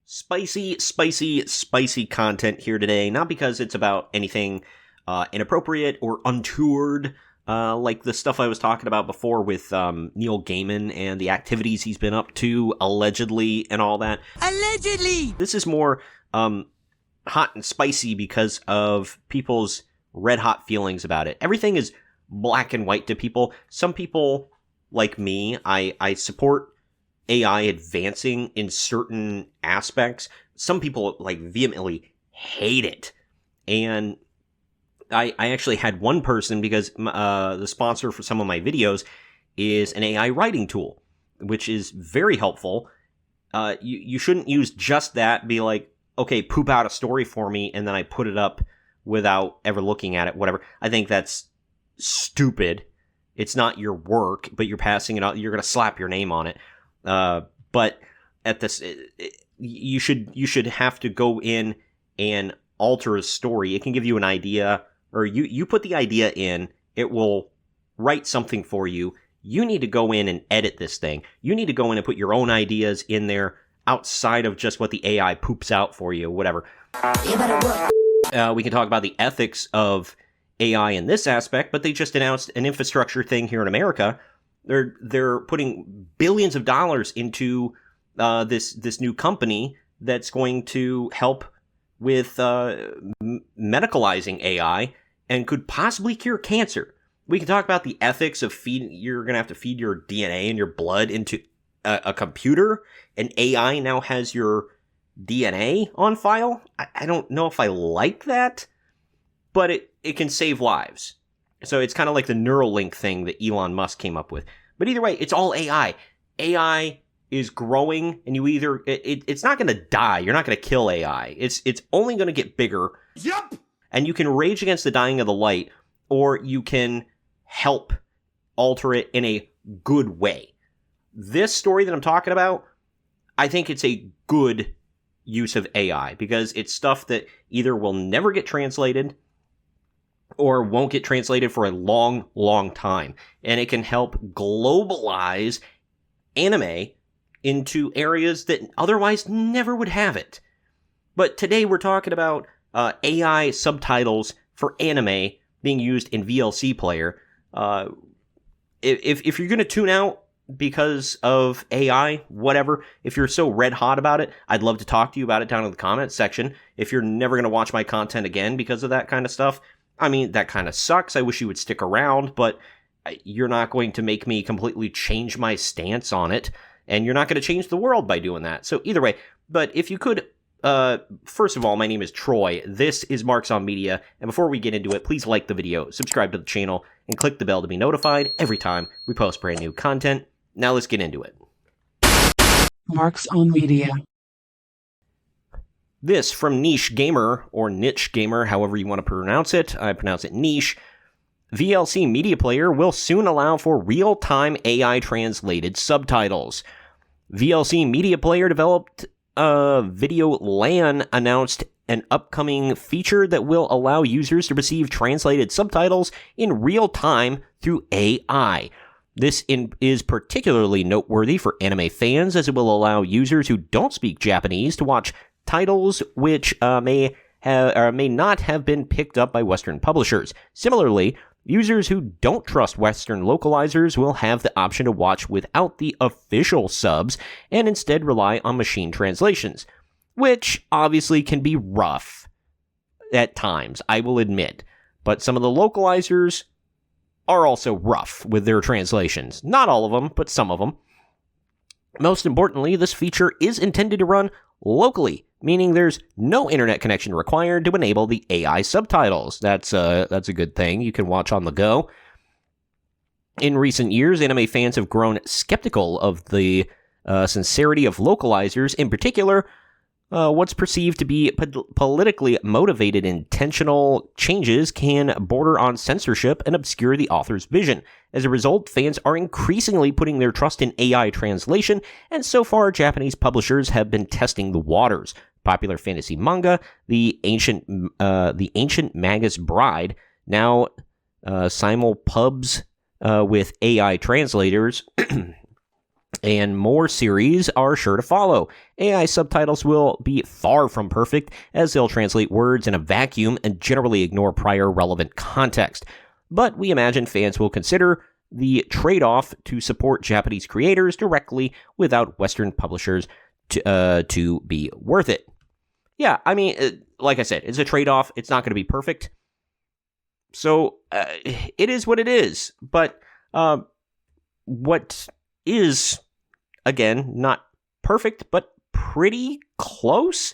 Spicy content here today. Not because it's about anything inappropriate or untoward, like the stuff I was talking about before with Neil Gaiman and the activities he's been up to, allegedly, and all that. Allegedly! This is more hot and spicy because of people's red-hot feelings about it. Everything is black and white to people. Some people, like me, I support AI advancing in certain aspects. Some people like vehemently hate it. And I actually had one person, because the sponsor for some of my videos is an AI writing tool, which is very helpful. You shouldn't use just that, be like, okay, poop out a story for me, and then I put it up without ever looking at it, whatever. I think that's stupid. It's not your work, but you're passing it out. You're going to slap your name on it. But at this, you should have to go in and alter a story. It can give you an idea, or you put the idea in, it will write something for you. You need to go in and edit this thing. You need to go in and put your own ideas in there outside of just what the AI poops out for you, whatever. We can talk about the ethics of AI in this aspect, but they just announced an infrastructure thing here in America. They're putting billions of dollars into this new company that's going to help with medicalizing AI and could possibly cure cancer. We can talk about the ethics of feeding. You're going to have to feed your DNA and your blood into a computer, and AI now has your DNA on file. I don't know if I like that, but it can save lives. So it's kind of like the Neuralink thing that Elon Musk came up with. But either way, it's all AI. AI is growing, and you either it's not going to die. You're not going to kill AI. It's only going to get bigger. Yep. And you can rage against the dying of the light, or you can help alter it in a good way. This story that I'm talking about, I think it's a good use of AI, because it's stuff that either will never get translated or won't get translated for a long, long time. And it can help globalize anime into areas that otherwise never would have it. But today we're talking about AI subtitles for anime being used in VLC Player. If you're going to tune out because of AI, whatever, if you're so red hot about it, I'd love to talk to you about it down in the comments section. If you're never going to watch my content again because of that kind of stuff, I mean, that kind of sucks. I wish you would stick around, but you're not going to make me completely change my stance on it, and you're not going to change the world by doing that. So either way, but if you could, first of all, my name is Troy. This is Marks on Media, and before we get into it, please like the video, subscribe to the channel, and click the bell to be notified every time we post brand new content. Now let's get into it. Marks on Media. This from Niche Gamer, or Niche Gamer, however you want to pronounce it. I pronounce it niche. VLC Media Player will soon allow for real-time AI-translated subtitles. VLC Media Player developed Video LAN announced an upcoming feature that will allow users to receive translated subtitles in real time through AI. This is particularly noteworthy for anime fans, as it will allow users who don't speak Japanese to watch titles which may or may not have been picked up by Western publishers. Similarly, users who don't trust Western localizers will have the option to watch without the official subs and instead rely on machine translations, which obviously can be rough at times, I will admit. But some of the localizers are also rough with their translations. Not all of them, but some of them. Most importantly, this feature is intended to run locally, meaning there's no internet connection required to enable the AI subtitles. That's a good thing. You can watch on the go. In recent years, anime fans have grown skeptical of the sincerity of localizers, in particular, what's perceived to be politically motivated intentional changes can border on censorship and obscure the author's vision. As a result, fans are increasingly putting their trust in AI translation, and so far, Japanese publishers have been testing the waters. Popular fantasy manga, The Ancient Magus Bride, now simulpubs with AI translators, And more series are sure to follow. AI subtitles will be far from perfect, as they'll translate words in a vacuum and generally ignore prior relevant context. But we imagine fans will consider the trade-off to support Japanese creators directly without Western publishers to be worth it. Yeah, I mean, like I said, it's a trade-off. It's not going to be perfect. So it is what it is. But what is, again, not perfect, but pretty close.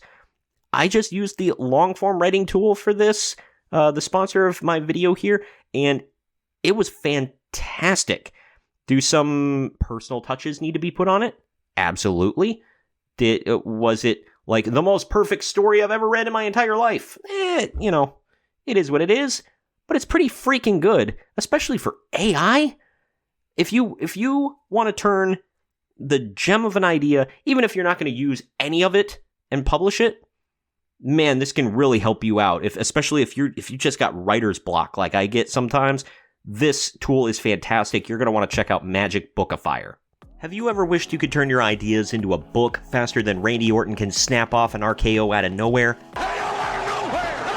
I just used the long-form writing tool for this, the sponsor of my video here, and it was fantastic. Do some personal touches need to be put on it? Absolutely. Was it like the most perfect story I've ever read in my entire life? It is what it is, but it's pretty freaking good, especially for AI. If you want to turn the gem of an idea, even if you're not going to use any of it and publish it, man, this can really help you out. Especially if you just got writer's block like I get sometimes, this tool is fantastic. You're going to want to check out Magic BOOKIFIER. Have you ever wished you could turn your ideas into a book faster than Randy Orton can snap off an RKO out of nowhere?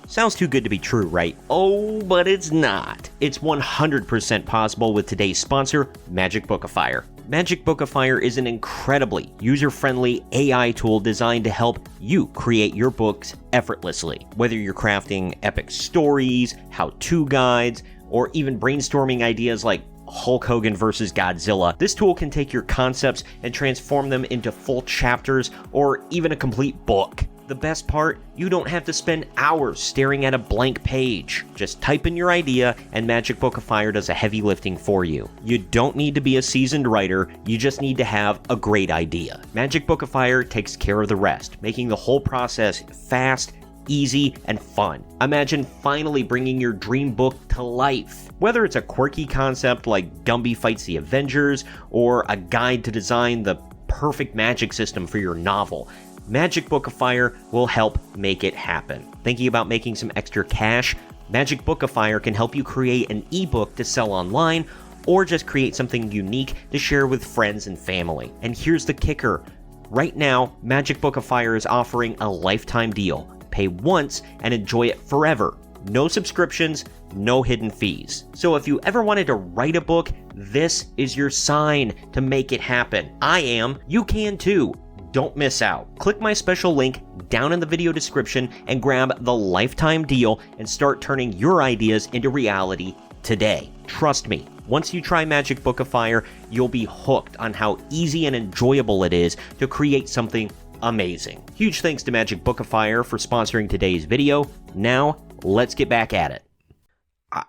Sounds too good to be true, right? Oh, but it's not. It's 100% possible with today's sponsor, Magic BOOKIFIER. Magic BOOKIFIER is an incredibly user-friendly AI tool designed to help you create your books effortlessly. Whether you're crafting epic stories, how-to guides, or even brainstorming ideas like Hulk Hogan versus Godzilla, this tool can take your concepts and transform them into full chapters or even a complete book. The best part, you don't have to spend hours staring at a blank page. Just type in your idea and Magic BOOKIFIER does a heavy lifting for you. You don't need to be a seasoned writer, you just need to have a great idea. Magic BOOKIFIER takes care of the rest, making the whole process fast, easy, and fun. Imagine finally bringing your dream book to life. Whether it's a quirky concept like Gumby fights the Avengers, or a guide to design the perfect magic system for your novel, Magic BOOKIFIER will help make it happen. Thinking about making some extra cash? Magic BOOKIFIER can help you create an ebook to sell online, or just create something unique to share with friends and family. And here's the kicker. Right now, Magic BOOKIFIER is offering a lifetime deal. Pay once and enjoy it forever. No subscriptions, no hidden fees. So if you ever wanted to write a book, this is your sign to make it happen. I am. You can too. Don't miss out. Click my special link down in the video description and grab the lifetime deal and start turning your ideas into reality today. Trust me, once you try Magic BOOKIFIER, you'll be hooked on how easy and enjoyable it is to create something amazing. Huge thanks to Magic BOOKIFIER for sponsoring today's video. Now, let's get back at it.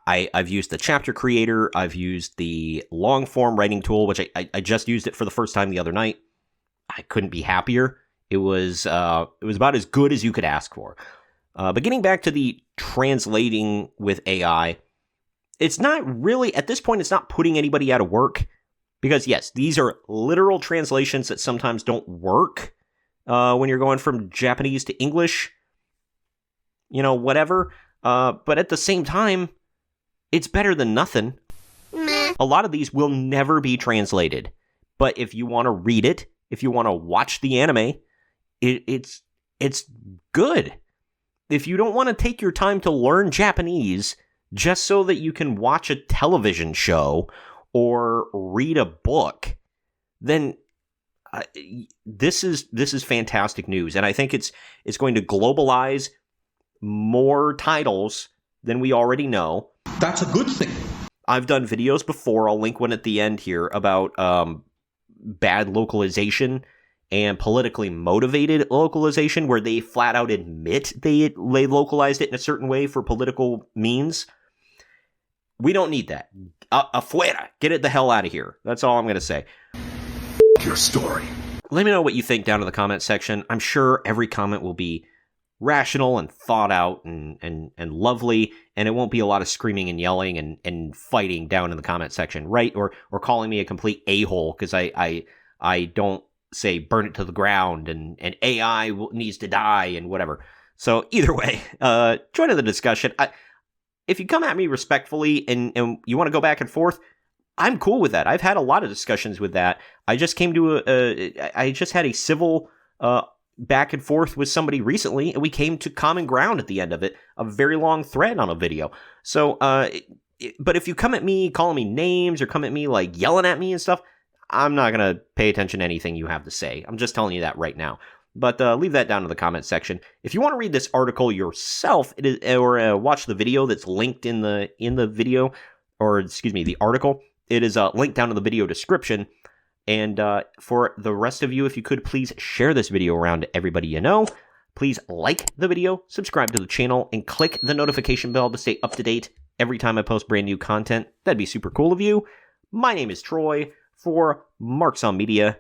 I've used the chapter creator, I've used the long form writing tool, which I just used it for the first time the other night. I couldn't be happier. It was about as good as you could ask for. But getting back to the translating with AI, it's not really, at this point, it's not putting anybody out of work. Because yes, these are literal translations that sometimes don't work when you're going from Japanese to English, whatever. But at the same time, it's better than nothing. Meh. A lot of these will never be translated. But if you want to read it, if you want to watch the anime, it's good. If you don't want to take your time to learn Japanese just so that you can watch a television show or read a book, then this is fantastic news. And I think it's going to globalize more titles than we already know. That's a good thing. I've done videos before, I'll link one at the end here, about bad localization and politically motivated localization, where they flat out admit they localized it in a certain way for political means. We don't need that. Afuera. Get it the hell out of here. That's all I'm going to say. Your story. Let me know what you think down in the comment section. I'm sure every comment will be rational and thought out and lovely, and it won't be a lot of screaming and yelling and fighting down in the comment section, right? Or calling me a complete a-hole because I don't say burn it to the ground and AI needs to die and whatever. So either way, join in the discussion. If you come at me respectfully and you want to go back and forth, I'm cool with that. I've had a lot of discussions with that. I just came to I just had a civil back and forth with somebody recently, and we came to common ground at the end of it, a very long thread on a video. So, but if you come at me calling me names or come at me like yelling at me and stuff, I'm not going to pay attention to anything you have to say. I'm just telling you that right now. But leave that down in the comment section. If you want to read this article yourself, or watch the video that's linked in the video, or excuse me, the article, it is linked down in the video description. And for the rest of you, if you could please share this video around to everybody you know. Please like the video, subscribe to the channel, and click the notification bell to stay up to date every time I post brand new content. That'd be super cool of you. My name is Troy for Marks on Media,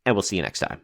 and we'll see you next time.